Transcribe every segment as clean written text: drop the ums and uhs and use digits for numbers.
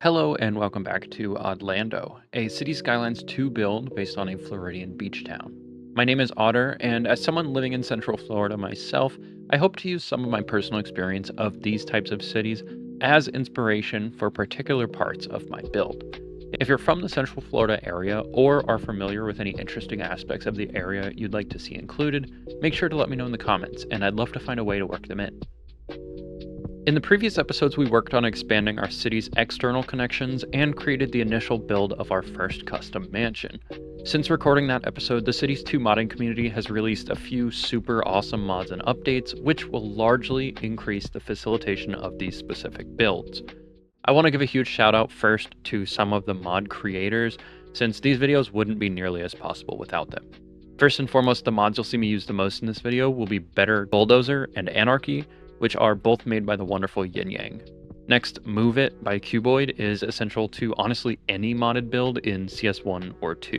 Hello and welcome back to Oddlando, a City Skylines 2 build based on a Floridian beach town. My name is Otter, and as someone living in Central Florida myself, I hope to use some of my personal experience of these types of cities as inspiration for particular parts of my build. If you're from the Central Florida area or are familiar with any interesting aspects of the area you'd like to see included, make sure to let me know in the comments, and I'd love to find a way to work them in. In the previous episodes, we worked on expanding our city's external connections and created the initial build of our first custom mansion. Since recording that episode, the city's 2 modding community has released a few super awesome mods and updates, which will largely increase the facilitation of these specific builds. I want to give a huge shout out first to some of the mod creators, since these videos wouldn't be nearly as possible without them. First and foremost, the mods you'll see me use the most in this video will be BetterBulldozer and Anarchy, which are both made by the wonderful Yin Yang. Next, Move It by Cuboid is essential to honestly any modded build in CS1 or 2.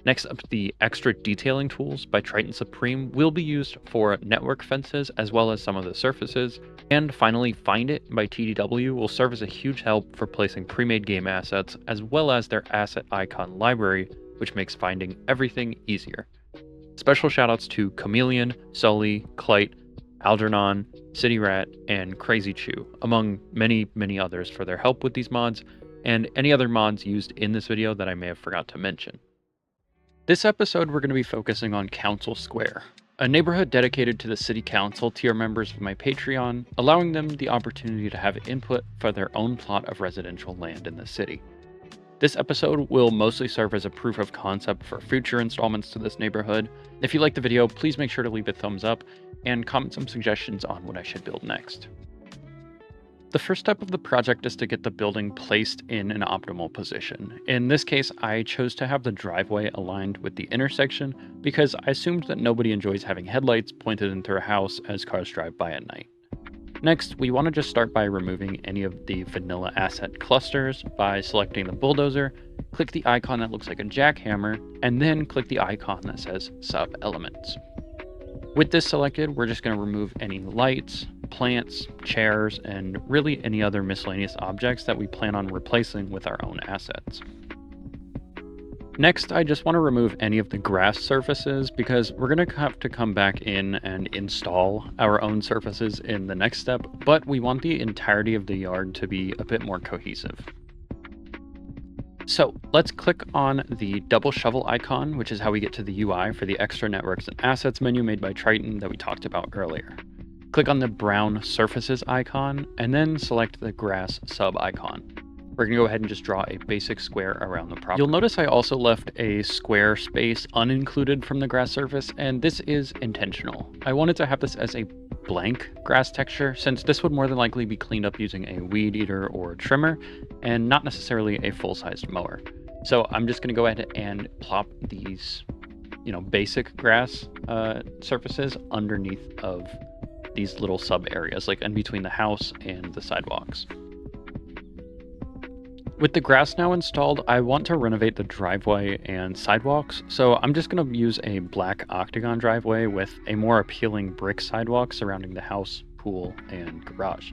Next up, the ExtraDetailingTools by Triton Supreme will be used for network fences as well as some of the surfaces. And finally, Find It by TDW will serve as a huge help for placing pre-made game assets as well as their asset icon library, which makes finding everything easier. Special shoutouts to Chameleon, Sully, Clyte, Algernon, City Rat, and Crazy Chew, among many, many others for their help with these mods, and any other mods used in this video that I may have forgot to mention. This episode we're going to be focusing on Council Square, a neighborhood dedicated to the City Council tier members of my Patreon, allowing them the opportunity to have input for their own plot of residential land in the city. This episode will mostly serve as a proof of concept for future installments to this neighborhood. If you like the video, please make sure to leave a thumbs up and comment some suggestions on what I should build next. The first step of the project is to get the building placed in an optimal position. In this case, I chose to have the driveway aligned with the intersection because I assumed that nobody enjoys having headlights pointed into their house as cars drive by at night. Next, we want to just start by removing any of the vanilla asset clusters by selecting the bulldozer, click the icon that looks like a jackhammer, and then click the icon that says Sub Elements. With this selected, we're just going to remove any lights, plants, chairs, and really any other miscellaneous objects that we plan on replacing with our own assets. Next, I just want to remove any of the grass surfaces because we're going to have to come back in and install our own surfaces in the next step, but we want the entirety of the yard to be a bit more cohesive. So let's click on the double shovel icon, which is how we get to the UI for the Extra Networks and Assets menu made by Triton that we talked about earlier. Click on the brown surfaces icon and then select the grass sub icon. We're going to go ahead and just draw a basic square around the property. You'll notice I also left a square space unincluded from the grass surface, and this is intentional. I wanted to have this as a blank grass texture, since this would more than likely be cleaned up using a weed eater or trimmer, and not necessarily a full-sized mower. So I'm just going to go ahead and plop these, basic grass surfaces underneath of these little sub areas, like in between the house and the sidewalks. With the grass now installed, I want to renovate the driveway and sidewalks, so I'm just going to use a black octagon driveway with a more appealing brick sidewalk surrounding the house, pool, and garage.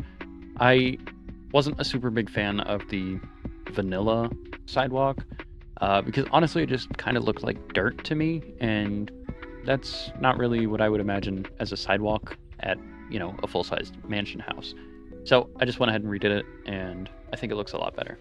I wasn't a super big fan of the vanilla sidewalk because honestly it just kind of looked like dirt to me, and that's not really what I would imagine as a sidewalk at, a full-sized mansion house. So I just went ahead and redid it, and I think it looks a lot better.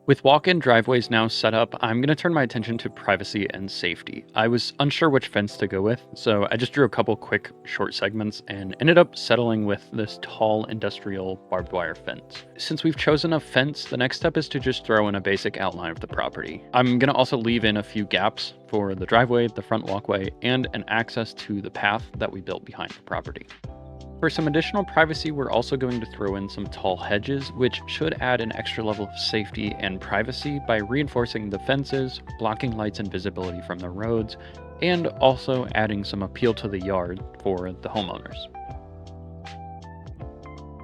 With walk-in driveways now set up, I'm going to turn my attention to privacy and safety. I was unsure which fence to go with, so I just drew a couple quick short segments and ended up settling with this tall industrial barbed wire fence. Since we've chosen a fence, the next step is to just throw in a basic outline of the property. I'm going to also leave in a few gaps for the driveway, the front walkway, and an access to the path that we built behind the property. For some additional privacy, we're also going to throw in some tall hedges, which should add an extra level of safety and privacy by reinforcing the fences, blocking lights and visibility from the roads, and also adding some appeal to the yard for the homeowners.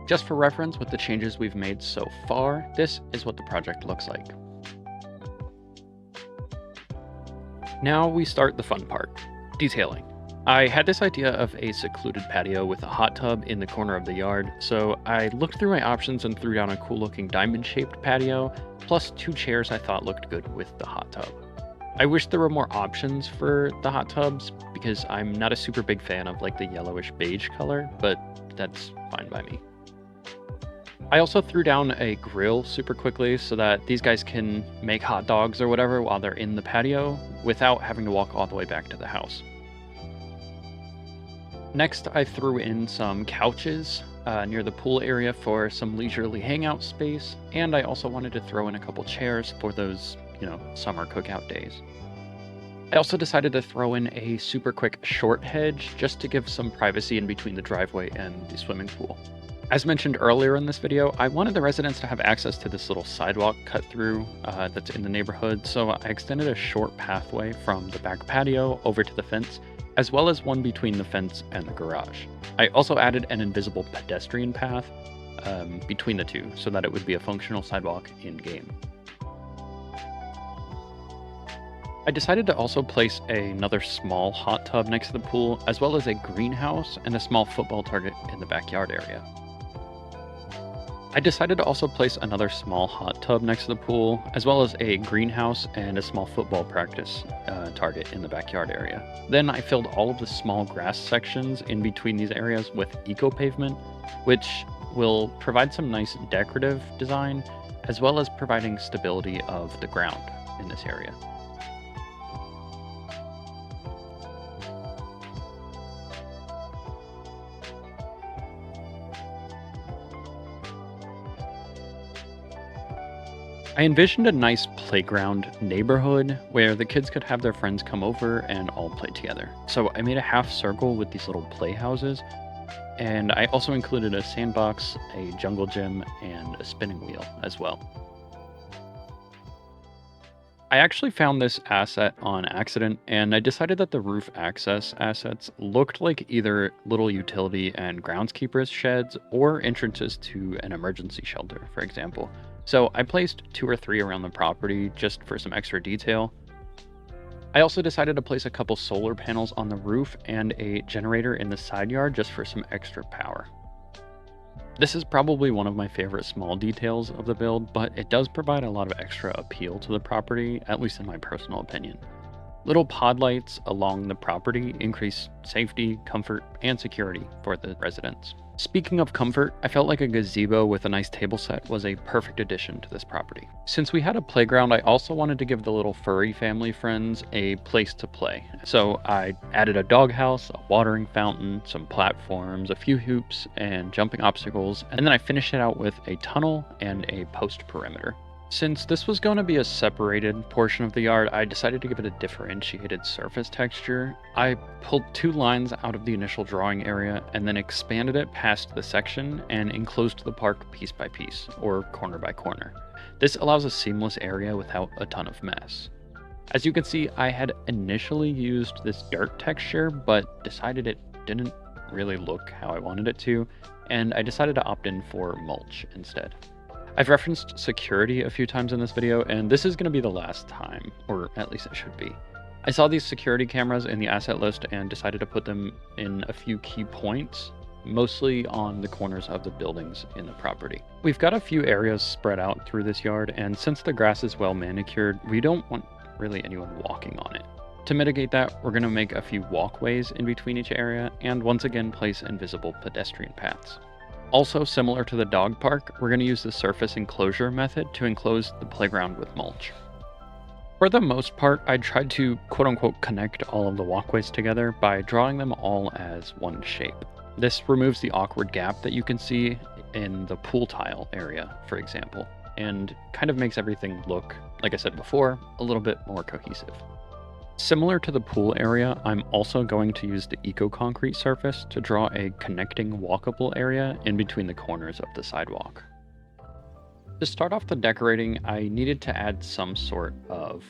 Just for reference, with the changes we've made so far, this is what the project looks like. Now we start the fun part, detailing. I had this idea of a secluded patio with a hot tub in the corner of the yard, so I looked through my options and threw down a cool looking diamond-shaped patio, plus 2 chairs I thought looked good with the hot tub. I wish there were more options for the hot tubs because I'm not a super big fan of like the yellowish beige color, but that's fine by me. I also threw down a grill super quickly so that these guys can make hot dogs or whatever while they're in the patio without having to walk all the way back to the house. Next, I threw in some couches near the pool area for some leisurely hangout space, and I also wanted to throw in a couple chairs for those, summer cookout days. I also decided to throw in a super quick short hedge just to give some privacy in between the driveway and the swimming pool. As mentioned earlier in this video, I wanted the residents to have access to this little sidewalk cut through that's in the neighborhood, so I extended a short pathway from the back patio over to the fence, as well as one between the fence and the garage. I also added an invisible pedestrian path between the two so that it would be a functional sidewalk in-game. I decided to also place another small hot tub next to the pool, as well as a greenhouse and a small football target in the backyard area. I decided to also place another small hot tub next to the pool, as well as a greenhouse and a small football practice target in the backyard area. Then I filled all of the small grass sections in between these areas with eco pavement, which will provide some nice decorative design, as well as providing stability of the ground in this area. I envisioned a nice playground neighborhood where the kids could have their friends come over and all play together. So I made a half circle with these little playhouses, and I also included a sandbox, a jungle gym, and a spinning wheel as well. I actually found this asset on accident, and I decided that the roof access assets looked like either little utility and groundskeepers sheds or entrances to an emergency shelter, for example. So I placed 2 or 3 around the property just for some extra detail. I also decided to place a couple solar panels on the roof and a generator in the side yard just for some extra power. This is probably one of my favorite small details of the build, but it does provide a lot of extra appeal to the property, at least in my personal opinion. Little pod lights along the property increase safety, comfort, and security for the residents. Speaking of comfort, I felt like a gazebo with a nice table set was a perfect addition to this property. Since we had a playground, I also wanted to give the little furry family friends a place to play. So I added a doghouse, a watering fountain, some platforms, a few hoops, and jumping obstacles, and then I finished it out with a tunnel and a post perimeter. Since this was going to be a separated portion of the yard, I decided to give it a differentiated surface texture. I pulled 2 lines out of the initial drawing area and then expanded it past the section and enclosed the park piece by piece, or corner by corner. This allows a seamless area without a ton of mess. As you can see, I had initially used this dirt texture, but decided it didn't really look how I wanted it to, and I decided to opt in for mulch instead. I've referenced security a few times in this video, and this is going to be the last time, or at least it should be. I saw these security cameras in the asset list and decided to put them in a few key points, mostly on the corners of the buildings in the property. We've got a few areas spread out through this yard, and since the grass is well manicured, we don't want really anyone walking on it. To mitigate that, we're going to make a few walkways in between each area, and once again place invisible pedestrian paths. Also, similar to the dog park, we're going to use the surface enclosure method to enclose the playground with mulch. For the most part, I tried to quote-unquote connect all of the walkways together by drawing them all as one shape. This removes the awkward gap that you can see in the pool tile area, for example, and kind of makes everything look, like I said before, a little bit more cohesive. Similar to the pool area, I'm also going to use the eco-concrete surface to draw a connecting walkable area in between the corners of the sidewalk. To start off the decorating, I needed to add some sort of,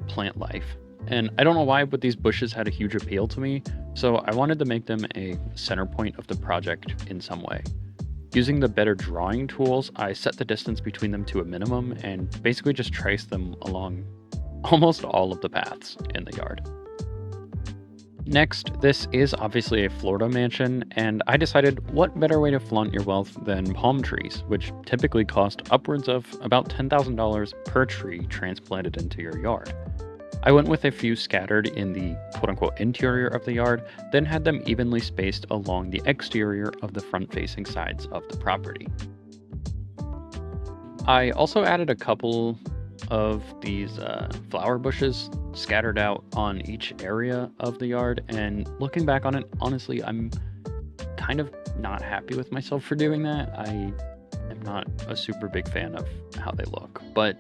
plant life. And I don't know why, but these bushes had a huge appeal to me, so I wanted to make them a center point of the project in some way. Using the better drawing tools, I set the distance between them to a minimum and basically just traced them along almost all of the paths in the yard. Next, this is obviously a Florida mansion, and I decided what better way to flaunt your wealth than palm trees, which typically cost upwards of about $10,000 per tree transplanted into your yard. I went with a few scattered in the quote-unquote interior of the yard, then had them evenly spaced along the exterior of the front-facing sides of the property. I also added a couple of these flower bushes scattered out on each area of the yard, and looking back on it, honestly, I'm kind of not happy with myself for doing that. I am not a super big fan of how they look, but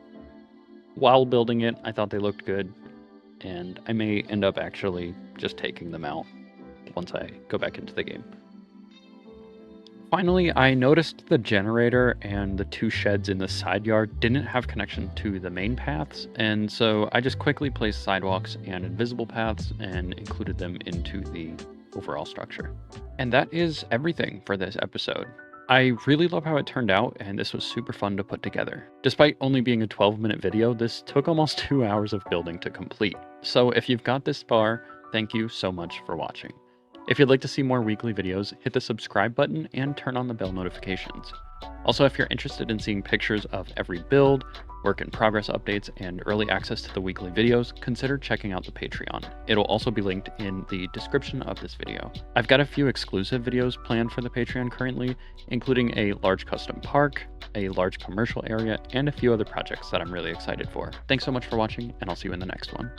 while building it, I thought they looked good, and I may end up actually just taking them out once I go back into the game. Finally, I noticed the generator and the two sheds in the side yard didn't have connection to the main paths, and so I just quickly placed sidewalks and invisible paths and included them into the overall structure. And that is everything for this episode. I really love how it turned out, and this was super fun to put together. Despite only being a 12-minute video, this took almost 2 hours of building to complete. So if you've got this far, thank you so much for watching. If you'd like to see more weekly videos, hit the subscribe button and turn on the bell notifications. Also, if you're interested in seeing pictures of every build, work in progress updates, and early access to the weekly videos, consider checking out the Patreon. It'll also be linked in the description of this video. I've got a few exclusive videos planned for the Patreon currently, including a large custom park, a large commercial area, and a few other projects that I'm really excited for. Thanks so much for watching, and I'll see you in the next one.